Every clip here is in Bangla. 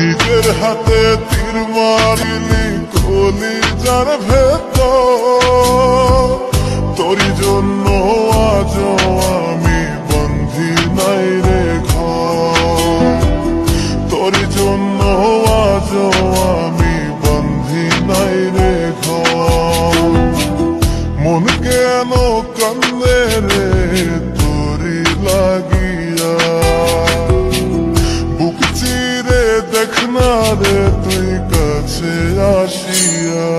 নিজের হাতে তীর মারিলি কলিজার ভেতর, তোরই জন্য আজ আমি বন্ধি নাই রে ঘর, তোরই জন্য আজ আমি বন্ধি নাই রে ঘর। মন কেন কান্দে রে তোরি লাগিয়া, বুক চিরে দেখ না রে তুই কাছে আসিয়া।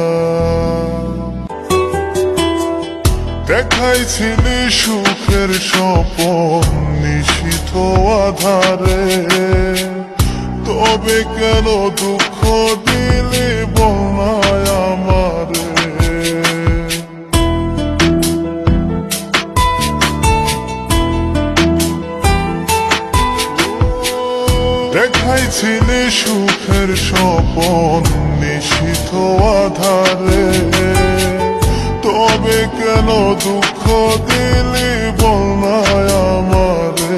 দেখাইছিলি সুখের স্বপন নিশীথ আধারে, তবে কেন দুঃখ দিলি বলনায় আমারে। দেখাইছিলি সুখের স্বপন নিশীথ আধারে, তবে কেন দুঃখ দিলি বলনায় আমারে।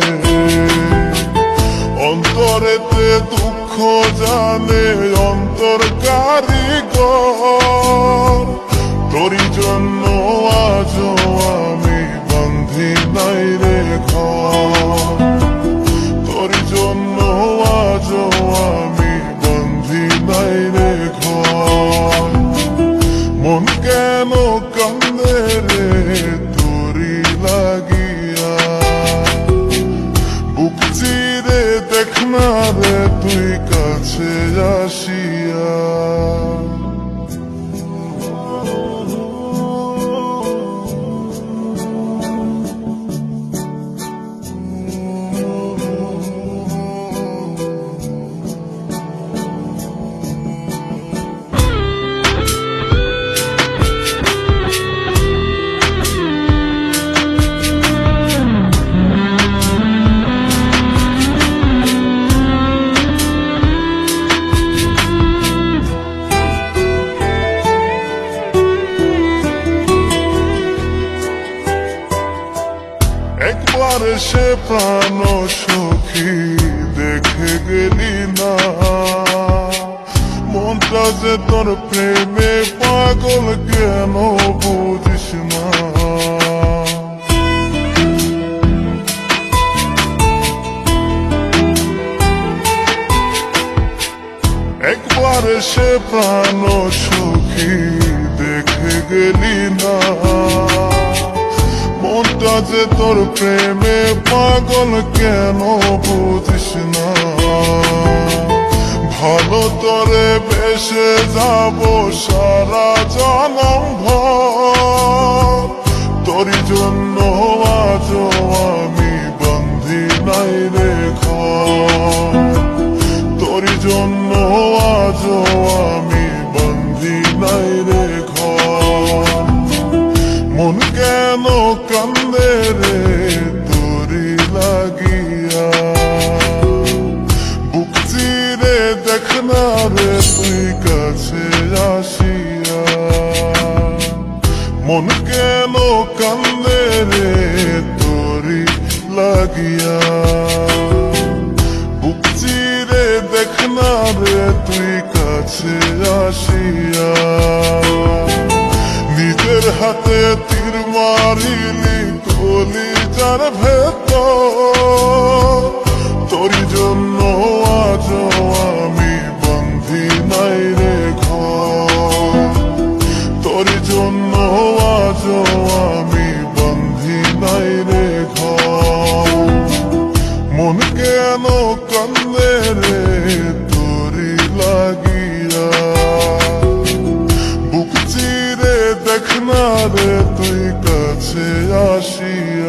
অন্তরেতে দুঃখ জানে অন্তর কারিগর, তোরই জন্য আজ আমি বন্ধি নাই রে ঘর, তোরই জন্য আজ আমি বন্ধি নাই রে ঘর। মন কেন কান্দে রে তোরি লাগিয়া, বুক চিরে দেখ না রে তুই কাছে আসিয়া। একবার সে প্রাণ সখী দেখে গেলি না, মনটা যে তোর প্রেমে পাগল কেন বুঝিস না। একবার সে প্রাণ সখী দেখে গেলি না, মনটা যে তোর প্রেমে পাগল কেন বুঝিস না। ভালো তোরে বেসে যাব সারা জনম ভর, তোরই জন্য আজ আমি বন্ধি নাই রে ঘর, তোরই জন্য আজ আমি বন্ধি নাই রে ঘর। মন কেন কান্দে রে তোরি লাগিয়া, বুক চিরে দেখ না রে তুই কাছে আসিয়া। মন কেন কান্দে রে তোরি লাগিয়া, বুক চিরে দেখ না রে তুই কাছে আসিয়া। নিজের হাতে তীর মারিলি কলিজার ভেতর, তোরই জন্য আজ আমি বন্ধি নাই রে ঘর, তোরই জন্য আজ আমি বন্ধি নাই রে ঘর। মন কেন কান্দে রে তোরি লাগিয়া, বুক চিরে দেখ না রে তুই কাছে আসিয়া।